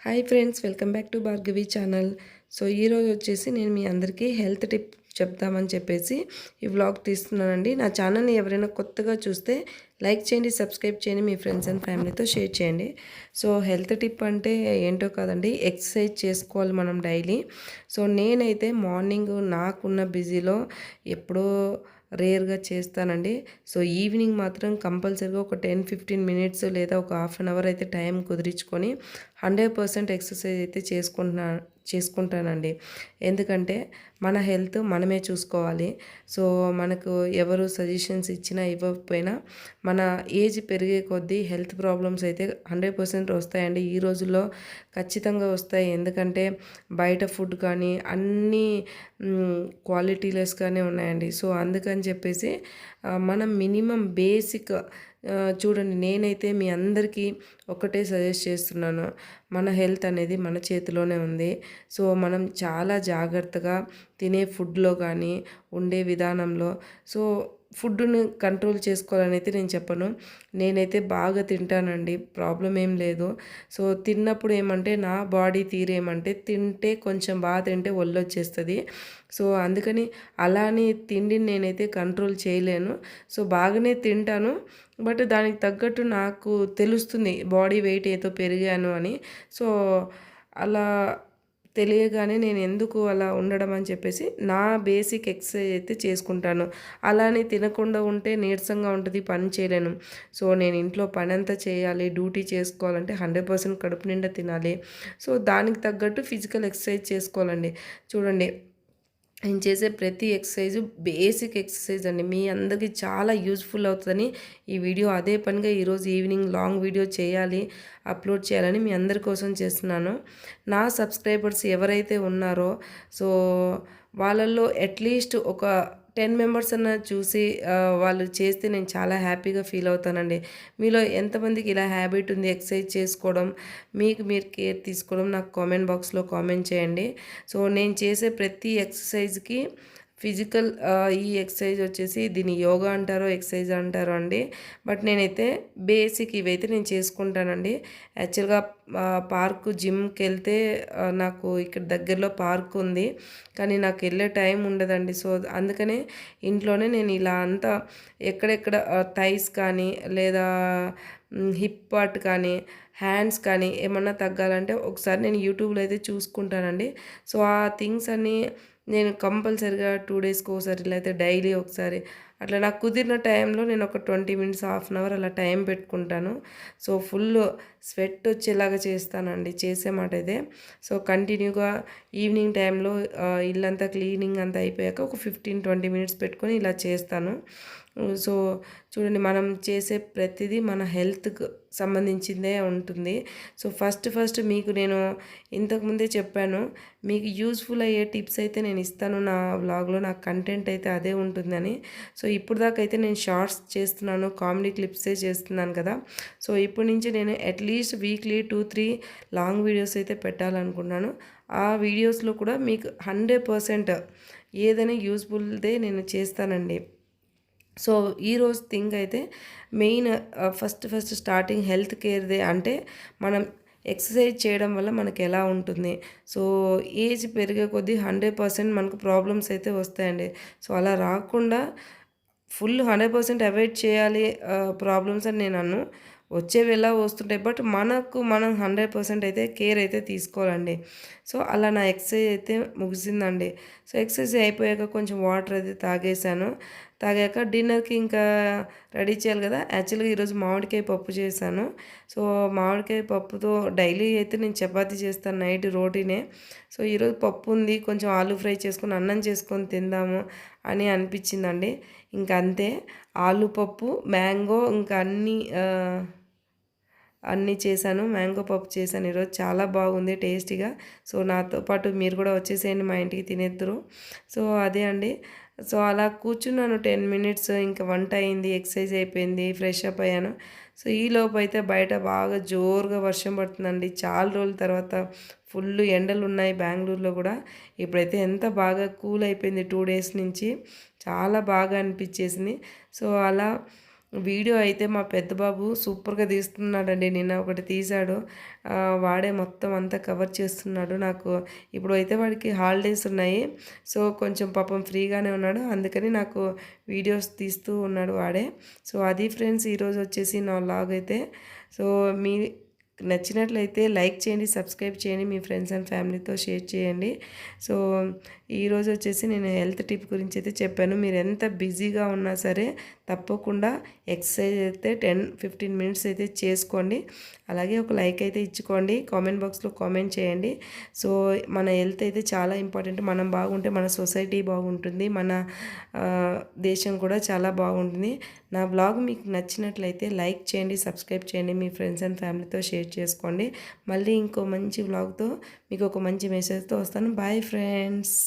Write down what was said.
Hi friends, welcome back to Bhargavi channel. So ఈరోజు వచ్చేసి నేను మీ అందరికీ హెల్త్ టిప్ చెప్దామని చెప్పేసి ఈ వ్లాగ్ తీస్తున్నానండి. నా ఛానల్ని ఎవరైనా కొత్తగా చూస్తే లైక్ చేయండి, సబ్స్క్రైబ్ చేయండి, మీ ఫ్రెండ్స్ అండ్ ఫ్యామిలీతో షేర్ చేయండి. సో హెల్త్ టిప్ అంటే ఏంటో కాదండి, ఎక్సర్సైజ్ చేసుకోవాలి మనం డైలీ. సో నేనైతే మార్నింగ్ నాకున్న బిజీలో ఎప్పుడో రేర్గా చేస్తానండి. సో ఈవినింగ్ మాత్రం కంపల్సరీగా ఒక 10-15 మినిట్స్ లేదా ఒక హాఫ్ అన్ అవర్ అయితే టైం కుదిరించుకొని 100% ఎక్సర్సైజ్ అయితే చేసుకుంటానండి. ఎందుకంటే మన హెల్త్ మనమే చూసుకోవాలి. సో మనకు ఎవరు సజెషన్స్ ఇచ్చినా ఇవ్వకపోయినా మన ఏజ్ పెరిగే కొద్దీ హెల్త్ ప్రాబ్లమ్స్ అయితే 100% వస్తాయండి. ఈ రోజుల్లో ఖచ్చితంగా వస్తాయి. ఎందుకంటే బయట ఫుడ్ కానీ అన్నీ క్వాలిటీలెస్గానే ఉన్నాయండి. సో అందుకని చెప్పేసి మనం మినిమం బేసిక్ చూడండి, నేనైతే మీ అందరికీ ఒకటే సజెస్ట్ చేస్తున్నాను. మన హెల్త్ అనేది మన చేతిలోనే ఉంది. సో మనం చాలా జాగ్రత్తగా తినే ఫుడ్లో కానీ ఉండే విధానంలో సో ఫుడ్డుని కంట్రోల్ చేసుకోవాలని అయితే నేను చెప్పను. నేనైతే బాగా తింటానండి, ప్రాబ్లం ఏం లేదు. సో తిన్నప్పుడు ఏమంటే నా బాడీ తీరేమంటే తింటే కొంచెం బాగా తింటే ఒళ్ళొచ్చేస్తుంది. సో అందుకని అలానే తిండిని నేనైతే కంట్రోల్ చేయలేను. సో బాగానే తింటాను, బట్ దానికి తగ్గట్టు నాకు తెలుస్తుంది బాడీ వెయిట్ ఏదో పెరిగాను అని. సో అలా తెలియగానే నేను ఎందుకు అలా ఉండడం అని చెప్పేసి నా బేసిక్ ఎక్సర్సైజ్ అయితే చేసుకుంటాను. అలానే తినకుండా ఉంటే నీరసంగా ఉంటుంది, పని చేయలేను. సో నేను ఇంట్లో పని అంతా చేయాలి, డ్యూటీ చేసుకోవాలంటే 100% కడుపు నిండా తినాలి. సో దానికి తగ్గట్టు ఫిజికల్ ఎక్సర్సైజ్ చేసుకోవాలండి. చూడండి, నేను చేసే ప్రతి ఎక్సర్సైజు బేసిక్ ఎక్సర్సైజ్ అండి. మీ అందరికీ చాలా యూజ్ఫుల్ అవుతుందని ఈ వీడియో అదే పనిగా ఈరోజు ఈవినింగ్ లాంగ్ వీడియో చేయాలి, అప్లోడ్ చేయాలని మీ అందరి కోసం చేస్తున్నాను. నా సబ్స్క్రైబర్స్ ఎవరైతే ఉన్నారో సో వాళ్ళల్లో అట్లీస్ట్ ఒక 10 మెంబర్స్ అన్న చూసి వాళ్ళు చేస్తే నేను చాలా హ్యాపీగా ఫీల్ అవుతానండి. మీలో ఎంతమందికి ఇలా హ్యాబిట్ ఉంది ఎక్సర్సైజ్ చేసుకోవడం, మీకు మీరు కేర్ తీసుకోవడం, నాకు కామెంట్ బాక్స్లో కామెంట్ చేయండి. సో నేను చేసే ప్రతి ఎక్సర్సైజ్కి ఫిజికల్ ఈ ఎక్సర్సైజ్ వచ్చేసి దీన్ని యోగా అంటారో ఎక్సర్సైజ్ అంటారో అండి. బట్ నేనైతే బేసిక్ ఇవైతే నేను చేసుకుంటానండి. యాక్చువల్గా పార్కు జిమ్కి వెళ్తే నాకు ఇక్కడ దగ్గరలో పార్క్ ఉంది, కానీ నాకు వెళ్ళే టైం ఉండదండి. సో అందుకనే ఇంట్లోనే నేను ఇలా అంతా ఎక్కడెక్కడ థైస్ కానీ లేదా హిప్ పార్ట్ కానీ హ్యాండ్స్ కానీ ఏమన్నా తగ్గాలంటే ఒకసారి నేను యూట్యూబ్లో అయితే చూసుకుంటానండి. సో ఆ థింగ్స్ అన్నీ నేను కంపల్సరిగా 2 డేస్కి ఒకసారి లేకపోతే డైలీ ఒకసారి అట్లా నాకు కుదిరిన టైంలో నేను ఒక 20 మినిట్స్ హాఫ్ అన్ అవర్ అలా టైం పెట్టుకుంటాను. సో ఫుల్ స్వెట్ వచ్చేలాగా చేస్తానండి చేసే మాట అయితే. సో కంటిన్యూగా ఈవినింగ్ టైంలో ఇల్లంతా క్లీనింగ్ అంతా అయిపోయాక ఒక 15-20 మినిట్స్ పెట్టుకొని ఇలా చేస్తాను. సో చూడండి, మనం చేసే ప్రతిదీ మన హెల్త్కు సంబంధించిందే ఉంటుంది. సో ఫస్ట్ మీకు నేను ఇంతకుముందే చెప్పాను, మీకు యూజ్ఫుల్ అయ్యే టిప్స్ అయితే నేను ఇస్తాను నా వ్లాగ్లో. నా కంటెంట్ అయితే అదే ఉంటుందని. సో ఇప్పుడు దాకా అయితే నేను షార్ట్స్ చేస్తున్నాను, కామెడీ క్లిప్సే చేస్తున్నాను కదా. సో ఇప్పటి నుంచి నేను అట్లీస్ట్ వీక్లీ 2-3 లాంగ్ వీడియోస్ అయితే పెట్టాలనుకున్నాను. ఆ వీడియోస్లో కూడా మీకు 100% ఏదైనా యూజ్ఫుల్దే నేను చేస్తానండి. సో ఈరోజు థింగ్ అయితే మెయిన్ ఫస్ట్ స్టార్టింగ్ హెల్త్ కేర్దే. అంటే మనం ఎక్సర్సైజ్ చేయడం వల్ల మనకు ఎలా ఉంటుంది, సో ఏజ్ పెరిగే కొద్దీ 100% మనకు ప్రాబ్లమ్స్ అయితే వస్తాయండి. సో అలా రాకుండా ఫుల్ 100% అవాయిడ్ చేయాలి ప్రాబ్లమ్స్ అని నేను అన్ను. వచ్చేవి ఎలా వస్తుంటాయి, బట్ మనం 100% అయితే కేర్ అయితే తీసుకోవాలండి. సో అలా నా ఎక్సర్సైజ్ అయితే ముగిసిందండి. సో ఎక్సర్సైజ్ అయిపోయాక కొంచెం వాటర్ అయితే తాగాక డిన్నర్కి ఇంకా రెడీ చేయాలి కదా. యాక్చువల్గా ఈరోజు మామిడికాయ పప్పు చేశాను. సో మామిడికాయ పప్పుతో డైలీ అయితే నేను చపాతీ చేస్తాను, నైట్ రోటీనే. సో ఈరోజు పప్పు ఉంది, కొంచెం ఆలూ ఫ్రై చేసుకొని అన్నం చేసుకొని తిందాము అని అనిపించిందండి. ఇంక అంతే, ఆలూ పప్పు, మ్యాంగో, ఇంకా అన్నీ చేశాను. మ్యాంగో పప్పు చేశాను ఈరోజు, చాలా బాగుంది టేస్టీగా. సో నాతో పాటు మీరు కూడా వచ్చేసేయండి, మా ఇంటికి తినేద్దరు. సో అదే అండి. సో అలా కూర్చున్నాను 10 మినిట్స్, ఇంకా వంట అయింది, ఎక్సర్సైజ్ అయిపోయింది, ఫ్రెష్ అప్ అయ్యాను. సో ఈలోపు అయితే బయట బాగా జోరుగా వర్షం పడుతుందండి. చాలా రోజుల తర్వాత ఫుల్ ఎండలు ఉన్నాయి బెంగళూరులో కూడా. ఇప్పుడైతే ఎంత బాగా కూల్ అయిపోయింది 2 డేస్ నుంచి, చాలా బాగా అనిపించేసింది. సో అలా వీడియో అయితే మా పెద్ద బాబు సూపర్‌గా తీస్తున్నాడండి. నిన్న ఒకటి తీశాడు. వాడే మొత్తం అంతా కవర్ చేస్తున్నాడు. నాకు ఇప్పుడైతే వాడికి హాలిడేస్ ఉన్నాయి. సో, కొంచెం పాపం ఫ్రీగానే ఉన్నాడు. అందుకని నాకు వీడియోస్ తీస్తూ ఉన్నాడు వాడే. సో, అది ఫ్రెండ్స్ ఈరోజు వచ్చేసి నా వ్లాగ్ అయితే. సో, మీ నచ్చినట్లయితే లైక్ చేయండి, సబ్స్క్రైబ్ చేయండి, మీ ఫ్రెండ్స్ అండ్ ఫ్యామిలీతో షేర్ చేయండి. సో, ఈరోజు వచ్చేసి నేను హెల్త్ టిప్ గురించి అయితే చెప్పాను. మీరు ఎంత బిజీగా ఉన్నా సరే తప్పకుండా ఎక్సర్సైజ్ అయితే 10-15 మినిట్స్ అయితే చేసుకోండి. అలాగే ఒక లైక్ అయితే ఇచ్చుకోండి. కామెంట్ బాక్స్లో కామెంట్ చేయండి. సో, మన హెల్త్ అయితే చాలా ఇంపార్టెంట్. మనం బాగుంటే మన సొసైటీ బాగుంటుంది, మన దేశం కూడా చాలా బాగుంటుంది. నా బ్లాగ్ మీకు నచ్చినట్లయితే లైక్ చేయండి, సబ్స్క్రైబ్ చేయండి, మీ ఫ్రెండ్స్ అండ్ ఫ్యామిలీతో షేర్ చేసుకోండి. మళ్ళీ ఇంకో మంచి వ్లాగ్తో మీకు ఒక మంచి మెసేజ్తో వస్తాను. Bye friends.